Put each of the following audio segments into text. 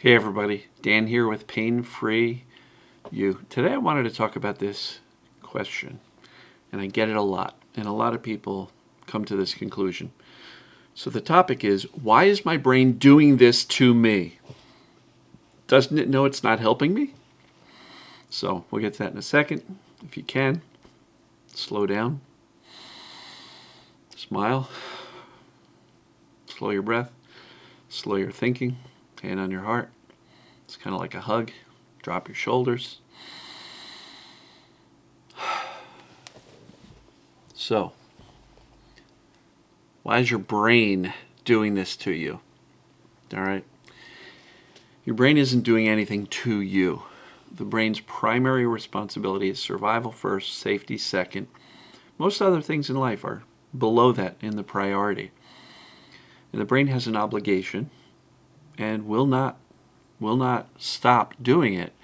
Hey everybody, Dan here with Pain Free You. Today I wanted to talk about this question, and I get it a lot, and a lot of people come to this conclusion. So the topic is, why is my brain doing this to me? Doesn't it know it's not helping me? So we'll get to that in a second. If you can, slow down, smile, slow your breath, slow your thinking, hand on your heart. It's kind of like a hug. Drop your shoulders. So, why is your brain doing this to you? All right. Your brain isn't doing anything to you. The brain's primary responsibility is survival first, safety second. Most other things in life are below that in the priority. And the brain has an obligation and will not stop doing it.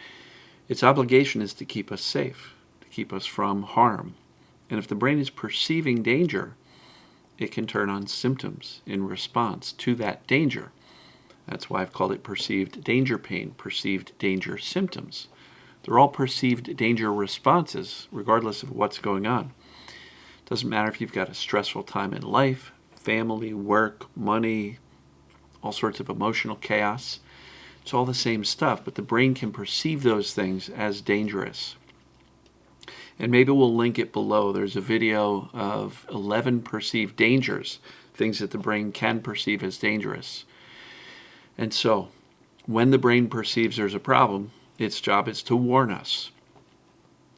Its obligation is to keep us safe, to keep us from harm. And if the brain is perceiving danger, it can turn on symptoms in response to that danger. That's why I've called it perceived danger pain, perceived danger symptoms. They're all perceived danger responses, regardless of what's going on. It doesn't matter if you've got a stressful time in life, family, work, money, all sorts of emotional chaos. It's all the same stuff, but the brain can perceive those things as dangerous. And maybe we'll link it below. There's a video of 11 perceived dangers, things that the brain can perceive as dangerous. And so, when the brain perceives there's a problem, its job is to warn us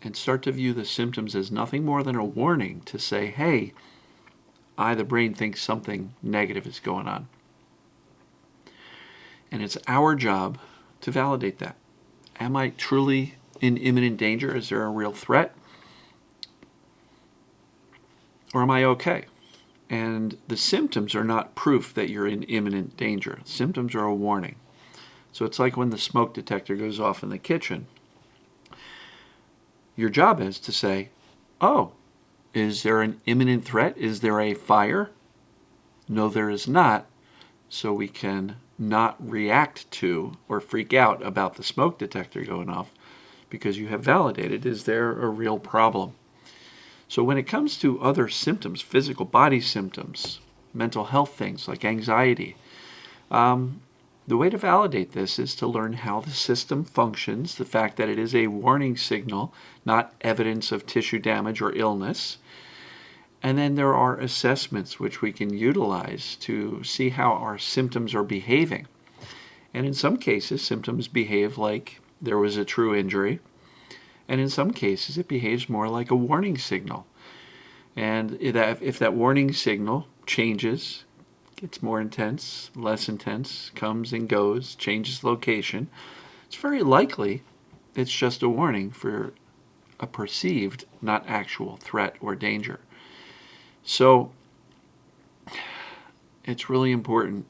and start to view the symptoms as nothing more than a warning to say, hey, the brain thinks something negative is going on. And it's our job to validate that. Am I truly in imminent danger? Is there a real threat? Or am I okay? And the symptoms are not proof that you're in imminent danger. Symptoms are a warning. So it's like when the smoke detector goes off in the kitchen. Your job is to say, oh, is there an imminent threat? Is there a fire? No, there is not. So we can not react to or freak out about the smoke detector going off because you have validated, is there a real problem? So when it comes to other symptoms, physical body symptoms, mental health things like anxiety, the way to validate this is to learn how the system functions, the fact that it is a warning signal, not evidence of tissue damage or illness. And then there are assessments which we can utilize to see how our symptoms are behaving. And in some cases, symptoms behave like there was a true injury. And in some cases, it behaves more like a warning signal. And if that warning signal changes, gets more intense, less intense, comes and goes, changes location, it's very likely it's just a warning for a perceived, not actual threat or danger. So it's really important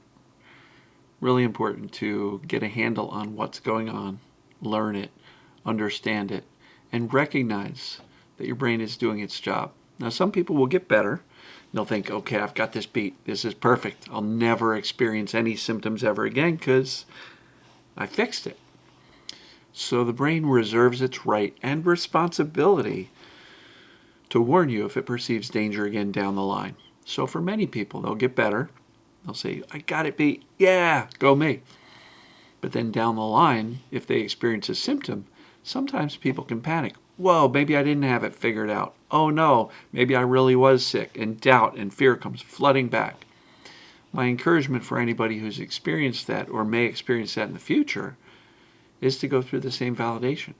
to get a handle on what's going on, learn it, understand it, and recognize that your brain is doing its job. Now, some people will get better. They'll think, okay, I've got this beat. This is perfect. I'll never experience any symptoms ever again because I fixed it. So the brain reserves its right and responsibility to warn you if it perceives danger again down the line. So for many people, they'll get better. They'll say, I got it beat. Yeah, go me. But then down the line, if they experience a symptom, sometimes people can panic. Whoa, maybe I didn't have it figured out. Oh no, maybe I really was sick. And doubt and fear comes flooding back. My encouragement for anybody who's experienced that or may experience that in the future is to go through the same validation.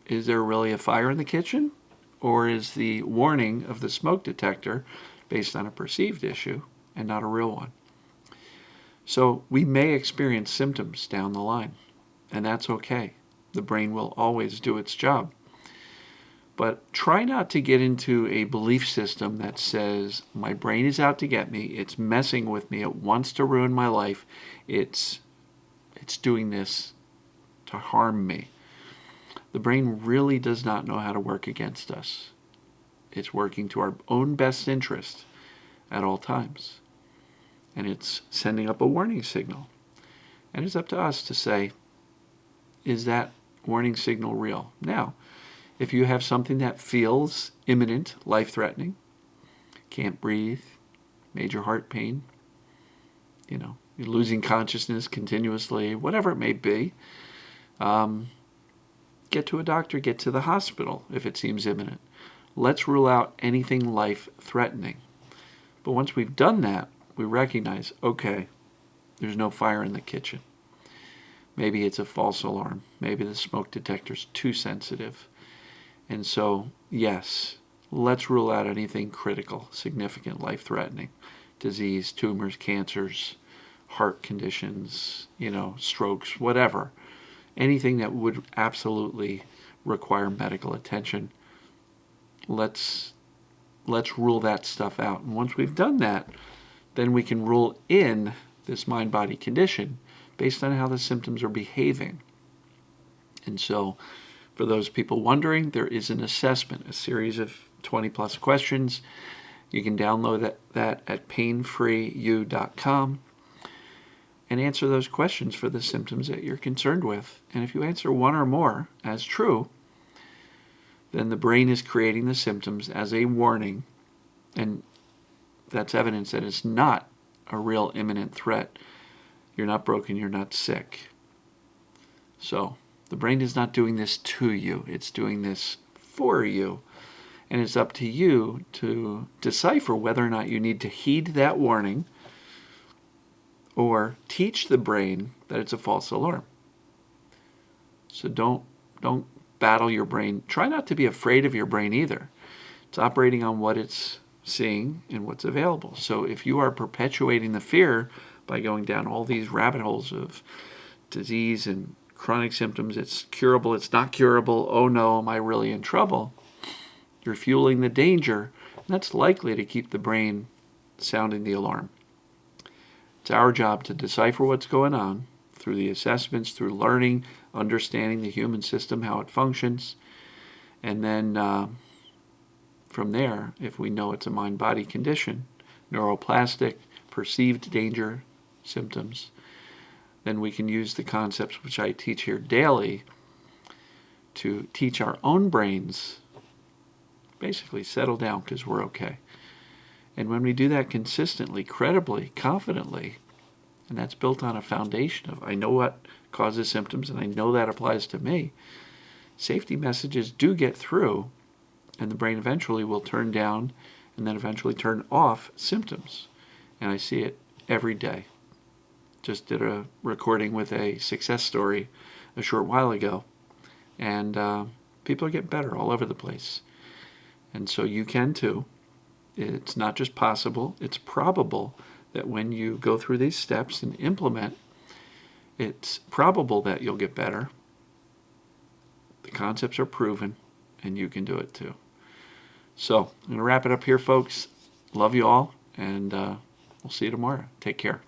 Is there really a fire in the kitchen? Or is the warning of the smoke detector based on a perceived issue and not a real one? So we may experience symptoms down the line, and that's okay. The brain will always do its job. But try not to get into a belief system that says, my brain is out to get me, it's messing with me, it wants to ruin my life, it's doing this to harm me. The brain really does not know how to work against us. It's working to our own best interest at all times. And it's sending up a warning signal. And it's up to us to say, is that warning signal real? Now, if you have something that feels imminent, life-threatening, can't breathe, major heart pain, you're losing consciousness continuously, whatever it may be, get to a doctor, get to the hospital if it seems imminent. Let's rule out anything life-threatening. But once we've done that, we recognize, okay, there's no fire in the kitchen. Maybe it's a false alarm. Maybe the smoke detector's too sensitive. And so, yes, let's rule out anything critical, significant, life-threatening. Disease, tumors, cancers, heart conditions, strokes, whatever. Anything that would absolutely require medical attention. Let's rule that stuff out. And once we've done that, then we can rule in this mind-body condition based on how the symptoms are behaving. And so, for those people wondering, there is an assessment, a series of 20-plus questions. You can download that at painfreeyou.com and answer those questions for the symptoms that you're concerned with. And if you answer one or more as true, then the brain is creating the symptoms as a warning, and that's evidence that it's not a real imminent threat. You're not broken, you're not sick. So, the brain is not doing this to you, it's doing this for you. And it's up to you to decipher whether or not you need to heed that warning or teach the brain that it's a false alarm. So don't battle your brain. Try not to be afraid of your brain either. It's operating on what it's seeing and what's available. So if you are perpetuating the fear by going down all these rabbit holes of disease and chronic symptoms, it's curable, it's not curable, oh no, am I really in trouble? You're fueling the danger, and that's likely to keep the brain sounding the alarm. It's our job to decipher what's going on through the assessments, through learning, understanding the human system, how it functions, and then from there, if we know it's a mind-body condition, neuroplastic, perceived danger symptoms, then we can use the concepts which I teach here daily to teach our own brains basically settle down because we're okay. And when we do that consistently, credibly, confidently, and that's built on a foundation of I know what causes symptoms and I know that applies to me, safety messages do get through, and the brain eventually will turn down and then eventually turn off symptoms. And I see it every day. Just did a recording with a success story a short while ago, and people are getting better all over the place. And so you can too. It's not just possible, it's probable that when you go through these steps and implement, it's probable that you'll get better. The concepts are proven, and you can do it too. So, I'm going to wrap it up here, folks. Love you all, and we'll see you tomorrow. Take care.